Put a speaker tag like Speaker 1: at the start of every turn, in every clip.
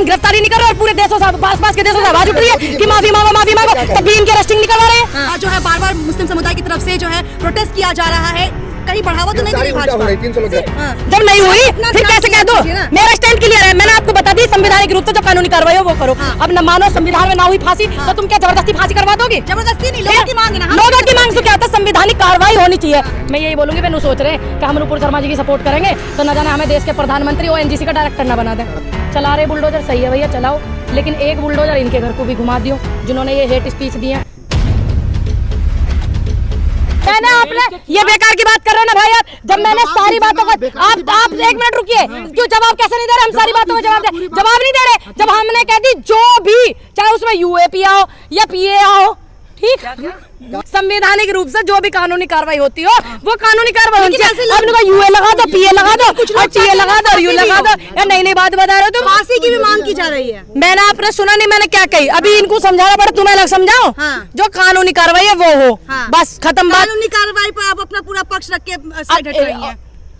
Speaker 1: गिरफ्तारी नहीं कर रहे और पूरे देशों से पास के देशों से आवाज उठ रही है कि माफी मांगो, तब भी इनके अरेस्टिंग निकलवा रहे हैं।
Speaker 2: जो है बार बार मुस्लिम समुदाय की तरफ से जो है प्रोटेस्ट किया जा रहा है, कहीं बढ़ावा तो नहीं दे रही भाजपा।
Speaker 1: जब नहीं हुई फिर कैसे कह दो मेरा स्टैंड क्लियर है। मैंने आपको बता दी संवैधानिक रूप से जो कानूनी कार्रवाई हो वो करो। अब न मानो संविधान में ना हुई फांसी तो तुम क्या जबरदस्ती फांसी करवा दोगे?
Speaker 2: जबरदस्ती नहीं, लोगों की मांग है ना।
Speaker 1: लोगों की मांग से क्या होता है? संवैधानिक कार्रवाई होनी चाहिए। मैं यही बोलूंगी, वे सोच रहे हैं कि हम नुपुर शर्मा जी की सपोर्ट करेंगे तो न जाने हमें देश के प्रधानमंत्री ONGC का डायरेक्टर न बना दें। चला रहे बुलडोजर, सही है भैया चलाओ, लेकिन एक बुलडोजर इनके घर को भी घुमा दियो जिन्होंने ये हेट स्पीच दी है। मैंने आपने ये बेकार की बात कर रहे हो ना भाई आप। जब मैंने सारी बातों को आप 1 मिनट रुकिए, क्यों जवाब कैसे नहीं दे रहे? हम सारी बातों को जवाब नहीं दे रहे। जब हमने कह दी जो भी, चाहे उसमें UAP आओ या PA आओ, ठीक, संवैधानिक रूप से जो भी कानूनी कार्रवाई होती हो वो कानूनी कार्रवाई होती है। आपने UA लगा दो, PA लगा दो, और TA लगा दो और U लगा दो। या नई बात बता रहे हो तुम?
Speaker 2: फांसी की भी मांग की जा रही है।
Speaker 1: मैंने आपने सुना नहीं मैंने क्या कही? अभी इनको समझाना पड़ा, तुम्हें अलग समझाओ। जो कानूनी कार्रवाई है वो हो, बस खत्म बात।
Speaker 2: कानूनी कार्रवाई पर आप अपना पूरा पक्ष रख के साइड हट रही है।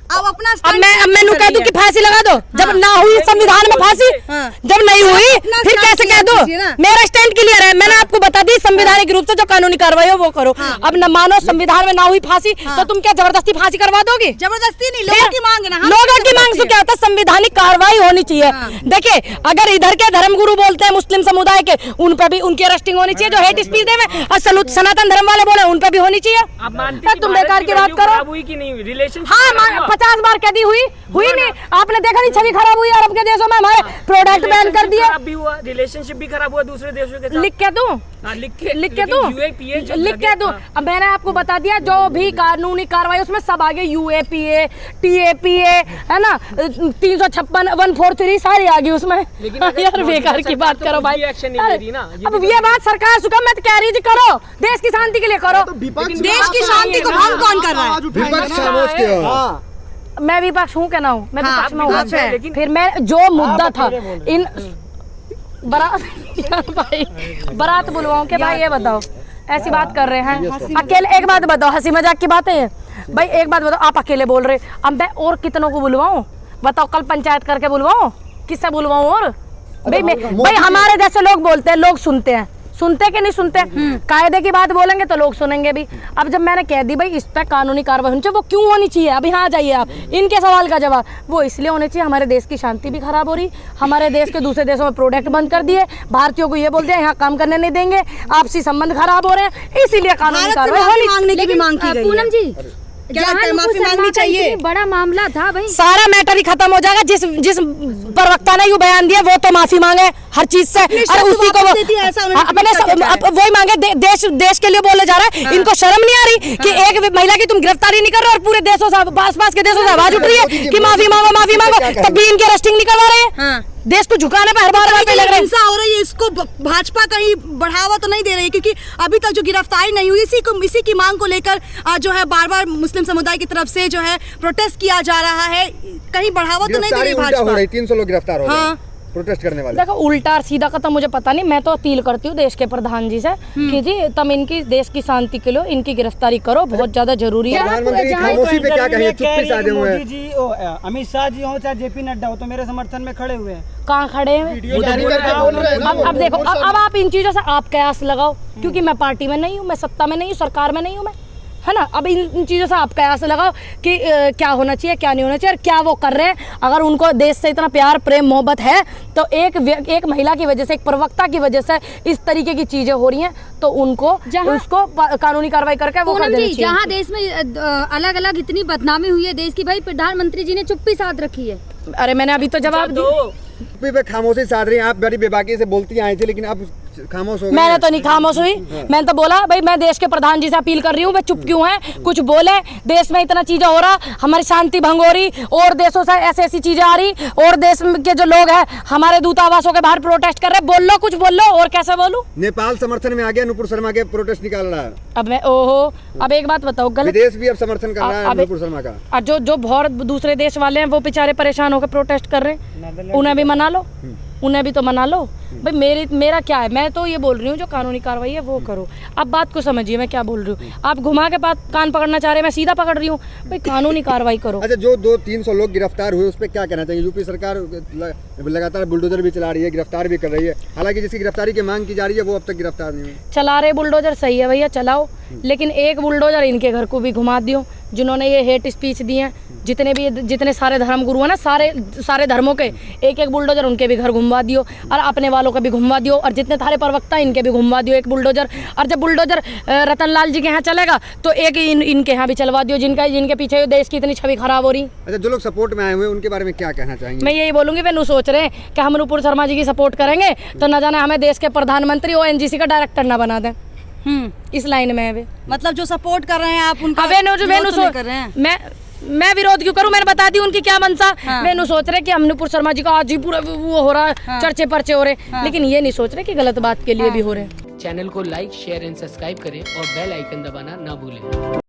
Speaker 2: अब अपना
Speaker 1: अब मैं कह दूं कि फांसी लगा दो। जब ना हुई संविधान में फांसी, जब नहीं हुई फिर कैसे कह दो? मेरा स्टैंड क्लियर है। मैंने आपको बता दी संवैधानिक रूप से जो कानूनी कार्रवाई हो वो करो। अब न मानो संविधान में ना हुई फांसी तो तुम क्या जबरदस्ती फांसी करवा दोगे?
Speaker 2: जबरदस्ती नहीं, लोगों की मांग है ना।
Speaker 1: लोगों की मांग से क्या होता है? संवैधानिक कार्रवाई होनी चाहिए। देखिए, अगर इधर के धर्मगुरु बोलते हैं मुस्लिम समुदाय के, उन पे भी उनकी अरेस्टिंग होनी चाहिए। जो हेट स्पीच दे में और सनातन धर्म वाले बोले उन पे भी होनी चाहिए। तुम बेकार की बात करो। 50 बार कह दी, हुई नहीं। आपने देखा नहीं छवि खराब हुई अरब के देशों में, हमारे प्रोडक्ट बैन कर दिए।
Speaker 3: रिलेशनशिप भी खराब हुआ दूसरे देशों के साथ।
Speaker 1: लिख के दूं? अब मैंने आपको बता दिया जो भी कानूनी कार्रवाई उसमें सब आगे UAPA, TAPA है ना, 356, 143 सारी आ गई उसमें। यार बेकार की बात करो भाई। अब ये बात सरकार सुखम मैं कह रही थी करो, देश की शांति के लिए करो।
Speaker 2: देश की शांति को भंग कौन कर रहा है?
Speaker 1: मैं विपक्ष हूँ क्या ना हूँ? मैं विपक्ष में हूँ। फिर मैं जो मुद्दा था इन बारात बुलवाऊं के भाई, ये बताओ ऐसी बात कर रहे हैं अकेले? एक बात बताओ, हंसी मजाक की बातें हैं भाई। एक बात बताओ, आप अकेले बोल रहे, अब मैं और कितनों को बुलवाऊं? बताओ, कल पंचायत करके बुलवाऊं? किससे बुलवाऊं? और भाई हमारे जैसे लोग बोलते हैं, लोग सुनते हैं, सुनते कि नहीं सुनते? कायदे की बात बोलेंगे तो लोग सुनेंगे भी। अब जब मैंने कह दी भाई इस पर कानूनी कार्रवाई होनी चाहिए, वो क्यों होनी चाहिए? अभी यहाँ जाइए आप, इनके सवाल का जवाब वो इसलिए होने चाहिए हमारे देश की शांति भी खराब हो रही, हमारे देश के दूसरे देशों में प्रोडक्ट बंद कर दिए, भारतीयों को ये बोल दिया यहाँ काम करने नहीं देंगे, आपसी संबंध खराब हो रहे हैं, इसीलिए कानूनी कार्रवाई
Speaker 2: मांगने की भी मांग की गई है।
Speaker 4: पूनम जी,
Speaker 2: क्या माफी मांगनी चाहिए?
Speaker 4: बड़ा मामला था भाई,
Speaker 1: सारा मैटर ही खत्म हो जाएगा। जिस प्रवक्ता ने ये बयान दिया वो तो माफी मांगे हर चीज से, और उसी को अपने वही मांगे। देश के लिए बोले जा रहा है। इनको शर्म नहीं आ रही कि एक महिला की तुम गिरफ्तारी नहीं कर रहे और पूरे देशों से पास के देशों से आवाज उठ रही है कि माफी मांगो, तब भी इनकी अरेस्टिंग निकलवा रहे हैं। देश को झुकाने पे हर बार लग रहा है।
Speaker 2: हिंसा हो रही है, इसको भाजपा कहीं बढ़ावा तो नहीं दे रही है, क्योंकि अभी तक जो गिरफ्तारी नहीं हुई, इसी की मांग को लेकर जो है बार बार मुस्लिम समुदाय की तरफ से जो है प्रोटेस्ट किया जा रहा है, कहीं बढ़ावा तो नहीं दे रही भाजपा।
Speaker 5: 300 लोग गिरफ्तार हो गए प्रोटेस्ट करने वाले।
Speaker 1: देखो उल्टा और सीधा का तो मुझे पता नहीं, मैं तो अपील करती हूँ देश के प्रधान जी से कि जी तुम इनकी देश की शांति के लिए इनकी गिरफ्तारी करो, बहुत ज्यादा जरूरी है।
Speaker 5: प्रधानमंत्री खामोशी पे क्या कहें? चुप्पी साधे हुए हैं।
Speaker 6: मोदी जी, अमित शाह जी हो चाहे JP नड्डा हो तो मेरे समर्थन में खड़े हुए हैं।
Speaker 1: कहाँ खड़े हैं? अब देखो, अब आप इन चीजों से आप कयास लगाओ, क्योंकि मैं पार्टी में नहीं हूँ, मैं सत्ता में नहीं हूँ, सरकार में नहीं हूँ मैं, है ना। अब इन चीज़ों से आप कयास लगाओ कि क्या होना चाहिए, क्या नहीं होना चाहिए, और क्या वो कर रहे हैं। अगर उनको देश से इतना प्यार प्रेम मोहब्बत है तो एक महिला की वजह से, एक प्रवक्ता की वजह से इस तरीके की चीजें हो रही हैं, तो उनको उसको कानूनी कार्रवाई करके वो कर देनी चाहिए।
Speaker 4: जहाँ देश में अलग अलग इतनी बदनामी हुई है देश की, भाई प्रधानमंत्री जी ने चुप्पी साध रखी है।
Speaker 1: अरे मैंने अभी तो जवाब दिया।
Speaker 5: पे खामोशी साध रही हैं आप, बड़ी बेबाकी से बोलती आए थे, लेकिन अब खामोश हो गए।
Speaker 1: मैंने तो नहीं खामोश हुई, मैंने तो बोला भाई मैं देश के प्रधान जी से अपील कर रही हूँ, वे चुप क्यों हैं, कुछ बोले। देश में इतना चीजें हो रहा, हमारी शांति भंग हो रही, और देशों से ऐसी चीजें आ रही, और देश के जो लोग हैं हमारे दूतावासों के बाहर प्रोटेस्ट कर रहे, बोल लो कुछ बोल लो, और कैसे बोलूं?
Speaker 5: नेपाल समर्थन में आ गया, नुपुर शर्मा के प्रोटेस्ट निकाल रहा है।
Speaker 1: अब मैं अब एक बात बताओ, गलत
Speaker 5: विदेश भी अब समर्थन कर रहा है नुपुर शर्मा का।
Speaker 1: जो बहुत दूसरे देश वाले हैं वो बेचारे परेशान होकर प्रोटेस्ट कर रहे हैं, उन्हें भी मना लो। उन्हें भी तो मना लो भाई। मेरा क्या है, मैं तो ये बोल रही हूँ जो कानूनी कार्रवाई है वो करो। आप बात को समझिए मैं क्या बोल रही हूँ। आप घुमा के कान पकड़ना चाह रहे हैं, मैं सीधा पकड़ रही हूँ भाई, कानूनी कार्रवाई करो।
Speaker 5: अच्छा, जो 200-300 लोग गिरफ्तार हुए उस पर क्या कहना चाहिए? यूपी सरकार लगातार बुलडोजर भी चला रही है, गिरफ्तार भी कर रही है, हालांकि जिसकी गिरफ्तारी की मांग की जा रही है वो अब तक गिरफ्तार नहीं हुई।
Speaker 1: चला रहे बुलडोजर, सही है भैया चलाओ, लेकिन एक बुलडोजर इनके घर को भी घुमा दियो जिन्होंने ये हेट स्पीच दी है। जितने सारे धर्म गुरु हैं ना, सारे धर्मों के एक बुलडोजर उनके भी घर घुमवा दियो, और अपने वालों का भी घुमवा दियो, और जितने सारे प्रवक्ता इनके भी घुमवा दियो एक बुलडोजर। और जब बुलडोजर रतन लाल जी के यहाँ चलेगा तो एक इनके यहाँ भी चलवा दियो, जिनके पीछे देश की इतनी छवि खराब हो रही।
Speaker 5: अच्छा, जो लोग सपोर्ट में आए हुए उनके बारे में क्या कहना चाहेंगे?
Speaker 1: मैं यही बोलूंगी, वे सोच रहे हैं कि हम नुपुर शर्मा जी की सपोर्ट करेंगे तो न जाने हमें देश के प्रधानमंत्री ONGC का डायरेक्टर ना बना दें। इस लाइन में है वे।
Speaker 2: मतलब जो सपोर्ट कर रहे हैं आप उनका
Speaker 1: विरोध
Speaker 2: विरोध तो नहीं कर रहे हैं।
Speaker 1: मैं विरोध क्यों करूं? मैंने बता दी उनकी क्या मंशा। वे सोच रहे कि हम नुपुर शर्मा जी का आज ही पूरा वो हो रहा है, चर्चे पर्चे हो रहे, लेकिन ये नहीं सोच रहे कि गलत बात के लिए भी हो रहे हैं।
Speaker 7: चैनल को लाइक, शेयर एंड सब्सक्राइब करें और बेल आइकन दबाना ना भूलें।